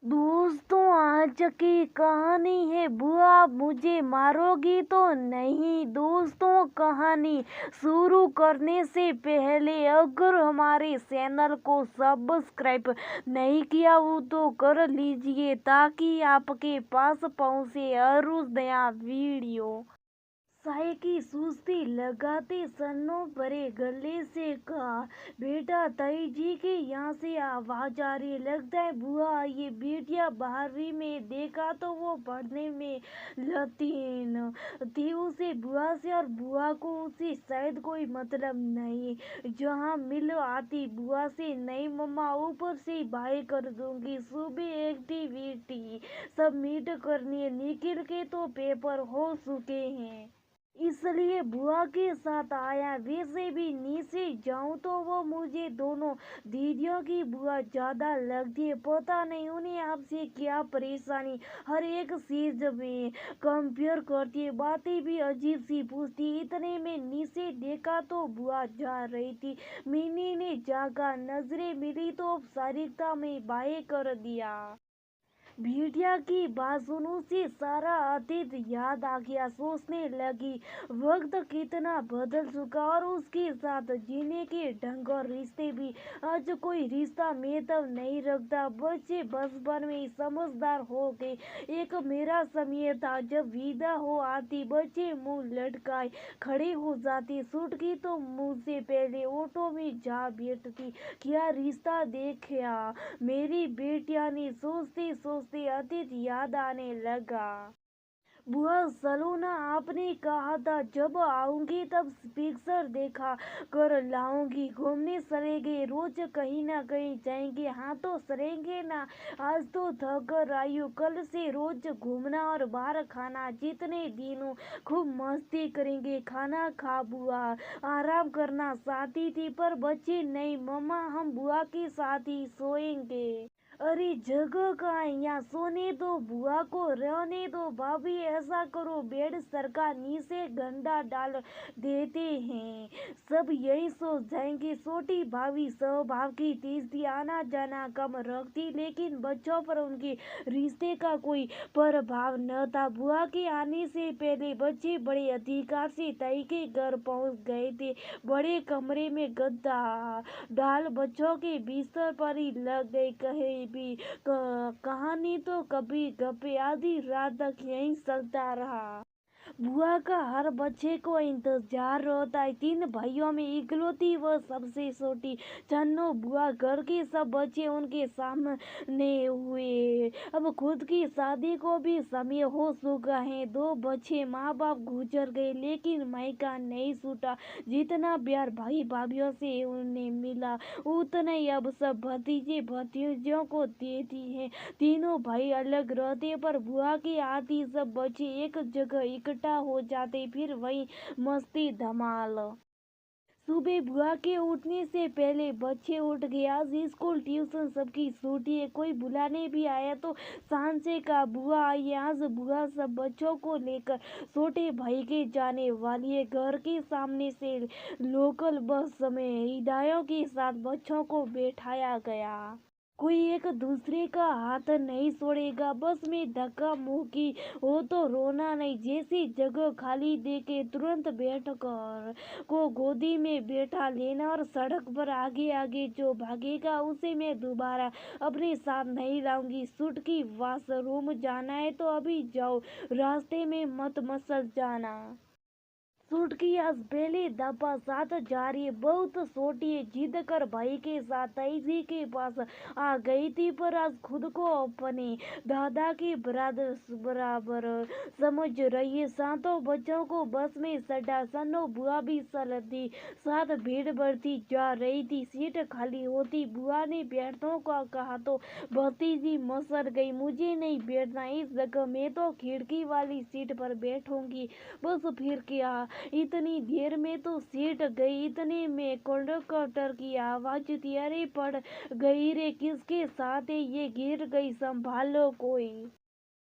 दोस्तों, आज की कहानी है बुआ मुझे मारोगी तो नहीं। दोस्तों, कहानी शुरू करने से पहले अगर हमारे चैनल को सब्सक्राइब नहीं किया हो तो कर लीजिए ताकि आपके पास पहुंचे हर रोज नया वीडियो। साय की सुस्ती लगाते सन्नो भरे गले से कहा, बेटा ताई जी के यहाँ से आवाज आ रही है, लगता है बुआ आई है। बेटिया 12वीं में देखा तो वो पढ़ने में लतीन थी। उसे बुआ से और बुआ को उसे शायद कोई मतलब नहीं। जहाँ मिल आती बुआ से, नहीं मम्मा ऊपर से बाय कर दूंगी, सुबह एक्टिविटी सबमिट करनी है, निखिल के तो पेपर हो चुके हैं इसलिए बुआ के साथ आया। वैसे भी नीचे जाऊं तो वो मुझे दोनों दीदियों की बुआ ज्यादा लगती है। पता नहीं उन्हें आपसे क्या परेशानी, हर एक चीज में कंपेयर करती है, बातें भी अजीब सी पूछती। इतने में नीचे देखा तो बुआ जा रही थी। मिनी ने जागा, नजरें मिली तो औपचारिकता में बाय कर दिया। भेड़िया की बात सुनू से सारा अतीत याद आ गया। सोचने लगी वक्त कितना बदल चुका और उसके साथ जीने के ढंग और रिश्ते भी। आज कोई रिश्ता महत्व नहीं रखता। बच्चे बचपन में समझदार हो गए। एक मेरा समय था जब विदा हो आती बच्चे मुंह लटकाए खड़े हो जाते। छुटकी तो मुझसे पहले ऑटो में जा बैठती। क्या रिश्ता देखा मेरी बेटिया ने। सोचते सोचते अतीत याद आने लगा। बुआ चलो ना, आपने कहा था जब आऊंगी तब पिक्चर देखा कर लाऊंगी। घूमने चलेंगे, रोज कहीं ना कहीं जाएंगे। हाँ तो चलेंगे ना, आज तो थक कर आई हूँ, कल से रोज घूमना और बाहर खाना। जितने दिनों खूब मस्ती करेंगे। खाना खा बुआ आराम करना चाहती थी पर बच्चे नहीं मम्मा हम बुआ के साथ ही सोएंगे। अरे जगह कहाँ है, यहाँ सोने दो, बुआ को रहने दो। भाभी ऐसा करो बेड सरका नीचे गंदा डाल देते हैं, सब यही सो जाएंगे। छोटी भाभी स्वभाव की तेज थी, आना जाना कम रखती, लेकिन बच्चों पर उनके रिश्ते का कोई प्रभाव न था। बुआ के आने से पहले बच्चे बड़े अधिकार से ताई के घर पहुंच गए थे। बड़े कमरे में गद्दा डाल बच्चों के बिस्तर पर ही लग गई। कहे भी कहानी तो कभी गप्पे आधी रात तक यहीं चलता रहा। बुआ का हर बच्चे को इंतजार होता है। 3 भाइयों में इकलौती व सबसे छोटी चन्नो बुआ। घर के सब बच्चे उनके सामने हुए। अब खुद की शादी को भी समय हो चुका है। 2 बच्चे माँ बाप गुजर गए लेकिन मायका नहीं छूटा। जितना प्यार भाई भाभीियों से उन्हें मिला उतना ही अब सब भतीजे भतीजों को देती है। तीनों भाई अलग रहते पर बुआ की आती सब बच्चे एक जगह इकट्ठा हो जाते, फिर वही मस्ती धमाल। सुबह बुआ के उठने से पहले बच्चे उठ गए। आज स्कूल ट्यूशन सबकी छुट्टी है। कोई बुलाने भी आया तो शान से कहा बुआ आइए। आज बुआ सब बच्चों को लेकर छोटे भाई के जाने वाली है। घर के सामने से लोकल बस में हिदायों के साथ बच्चों को बैठाया गया। कोई एक दूसरे का हाथ नहीं छोड़ेगा। बस में धक्का मुक्की हो तो रोना नहीं। जैसी जगह खाली देके तुरंत बैठकर को गोदी में बैठा लेना और सड़क पर आगे आगे जो भागेगा उसे मैं दोबारा अपने साथ नहीं लाऊंगी। छुटकी वॉशरूम जाना है तो अभी जाओ, रास्ते में मत मसल जाना। छुटकी आज पहले दफा साथ जा रही है। बहुत छोटी है, जिद कर भाई के साथ ताई जी के पास आ गई थी पर आज खुद को अपने दादा के बराबर समझ रही है। सातों बच्चों को बस में सटा। सन्नो बुआ भी चलती साथ भीड़ बढ़ती जा रही थी। सीट खाली होती बुआ ने बैठने को कहा तो भतीजी मसर गई, मुझे नहीं बैठना इस जगह, मैं तो खिड़की वाली सीट पर बैठूंगी। बस फिर क्या, इतनी देर में तो सीट गई। इतने में कंडक्टर की आवाज थी, अरे पड़ गई रे, किसके साथ है ये, गिर गई, संभालो कोई।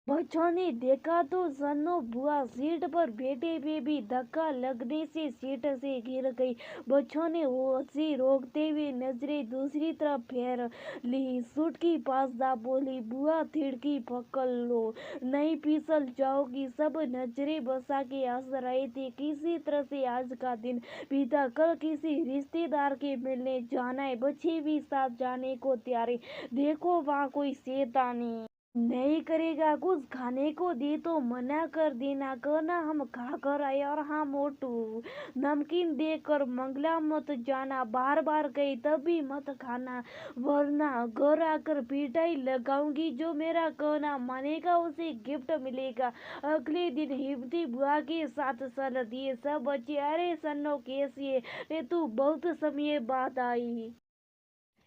बच्चों ने देखा तो सन्नो बुआ सीट पर बैठे हुए भी धक्का लगने से सीट से गिर गई। बच्चों ने वो हंसी रोकते हुए नजरें दूसरी तरफ फेर ली। सूट की पास जा बोली, बुआ खिड़की पकड़ लो, नहीं फिसल जाओगी। सब नजरें बसा के हंस रहे थे। किसी तरह से आज का दिन बीता। कल किसी रिश्तेदार के मिलने जाना है। बच्चे भी साथ जाने को तैयार है। देखो वहाँ कोई शैतानी नहीं करेगा, कुछ खाने को दे तो मना कर देना, कहना हम खा कर आए। और हाँ मोटू, नमकीन देकर मंगला मत जाना, बार बार कही तब भी मत खाना, वरना घर आकर पिटाई लगाऊंगी। जो मेरा कहना मानेगा उसे गिफ्ट मिलेगा। अगले दिन हिम्मती बुआ के साथ चल दिए सब बच्चे। अरे सन्नो कैसी है रे तू, बहुत समय बाद आई।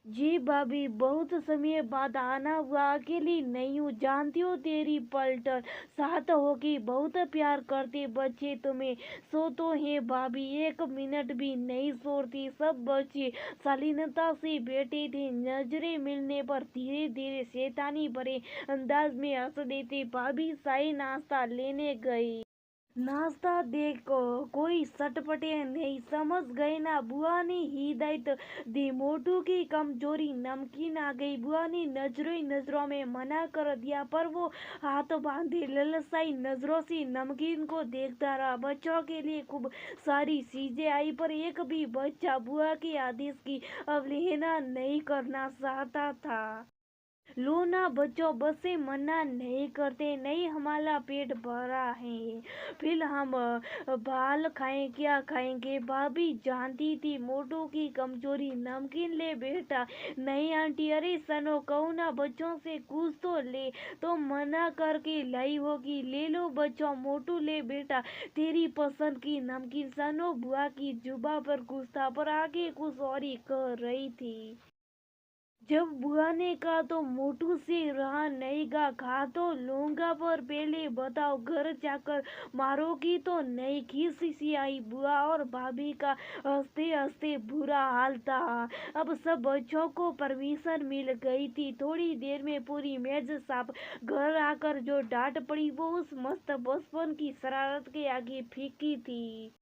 जी भाभी, बहुत समय बाद आना हुआ, अकेली नहीं हूँ, जानती हो तेरी पलटन साथ होगी, बहुत प्यार करते बच्चे तुम्हें। सो तो है भाभी, एक मिनट भी नहीं सोती। सब बच्चे शालीनता से बैठे थे। नजरें मिलने पर धीरे धीरे शैतानी भरे अंदाज में हंस देते। भाभी शाही नाश्ता लेने गई। नाश्ता देखो कोई सटपटे नहीं, समझ गए ना। बुआ ने हिदायत दी। मोटू की कमजोरी नमकीन आ गई। बुआ ने नजरों नजरों में मना कर दिया, पर वो हाथ बांधे ललसाई नजरों से नमकीन को देखता रहा। बच्चों के लिए खूब सारी चीजें आई, पर एक भी बच्चा बुआ के आदेश की अवहेलना नहीं करना चाहता था। लो ना बच्चों, बस से मना नहीं करते, नहीं हमारा पेट भरा है, फिर हम बाल खाएं क्या खाएंगे। भाभी जानती थी मोटू की कमजोरी। नमकीन ले बेटा। नहीं आंटी। अरे सनो कहो ना बच्चों से कुछ तो ले, तो मना करके लाई होगी। ले लो बच्चों, मोटू ले बेटा तेरी पसंद की नमकीन। सनो बुआ की जुबा पर कुछ था, पर आगे कुछ और ही कह रही थी। जब बुआ ने कहा तो मोटू से रहा नहीं गा। खा तो लूंगा, पर पहले बताओ घर जाकर मारोगी तो नहीं। खिसी आई बुआ और भाभी का हंसते हंसते बुरा हाल था। अब सब बच्चों को परमिशन मिल गई थी। थोड़ी देर में पूरी मेज साफ। घर आकर जो डांट पड़ी वो उस मस्त बचपन की शरारत के आगे फीकी थी।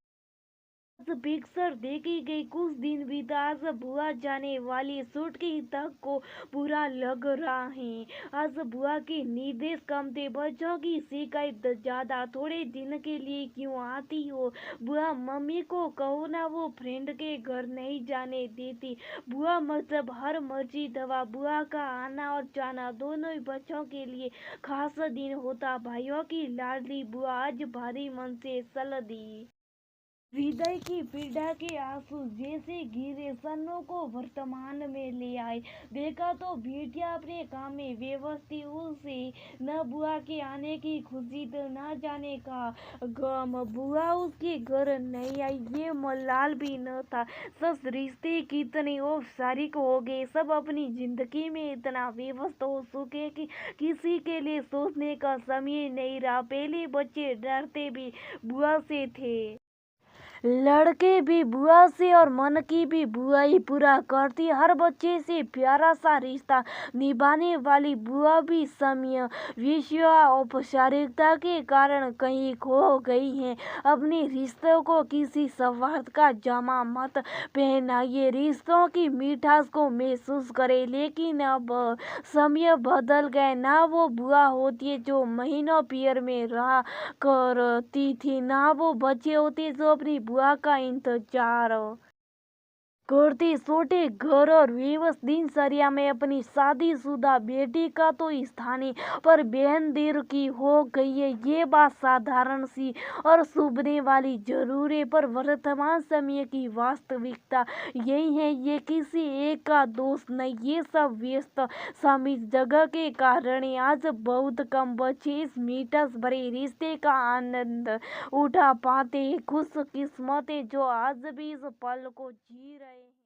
पिक्चर देखी गई। कुछ दिन बीता। आज बुआ जाने वाली। सूट की तक को बुरा लग रहा है। आज बुआ के निर्देश कम थे, बच्चों की शिकायत ज्यादा। थोड़े दिन के लिए क्यों आती हो बुआ, मम्मी को कहो ना वो फ्रेंड के घर नहीं जाने देती। बुआ मतलब हर मर्जी दवा। बुआ का आना और जाना दोनों ही बच्चों के लिए खास दिन होता। भाइयों की लाडली बुआ आज भारी मन से चल दी। हृदय की पीड़ा के आंसू जैसे गिरे, सन्नो को वर्तमान में ले आए। देखा तो बेटिया अपने काम में व्यवस्थित। उसे न बुआ के आने की खुशी तो न जाने का गम। बुआ उसके घर नहीं आई ये मलाल भी न था। सब रिश्ते कितने औपचारिक हो गए, सब अपनी जिंदगी में इतना व्यस्त हो चुके कि किसी के लिए सोचने का समय नहीं रहा। पहले बच्चे डरते भी बुआ से थे, लड़के भी बुआ से, और मन की भी बुआ ही पूरा करती। हर बच्चे से प्यारा सा रिश्ता निभाने वाली बुआ भी समय विषय औपचारिकता के कारण कहीं खो गई है। अपने रिश्तों को किसी स्वार्थ का जामा मत पहनाइए, रिश्तों की मिठास को महसूस करे। लेकिन अब समय बदल गए। ना वो बुआ होती है जो महीनों पियर में रहा करती थी, ना वो बच्चे होते जो अपनी बुआ का इंतजार करते। छोटे घर और व्यवस्थित दिनचर्या में अपनी शादीशुदा बेटी का तो स्थान है, पर बहन देर की हो गई है ये बात साधारण सी और चुभने वाली जरूर है। पर वर्तमान समय की वास्तविकता यही है, ये किसी एक का दोष नहीं, ये सब व्यस्त सीमित जगह के कारण है। आज बहुत कम बच्चे इस मीठस भरे रिश्ते का आनंद उठा पाते हैं। खुशकिस्मत है जो आज भी इस पल को जी रहे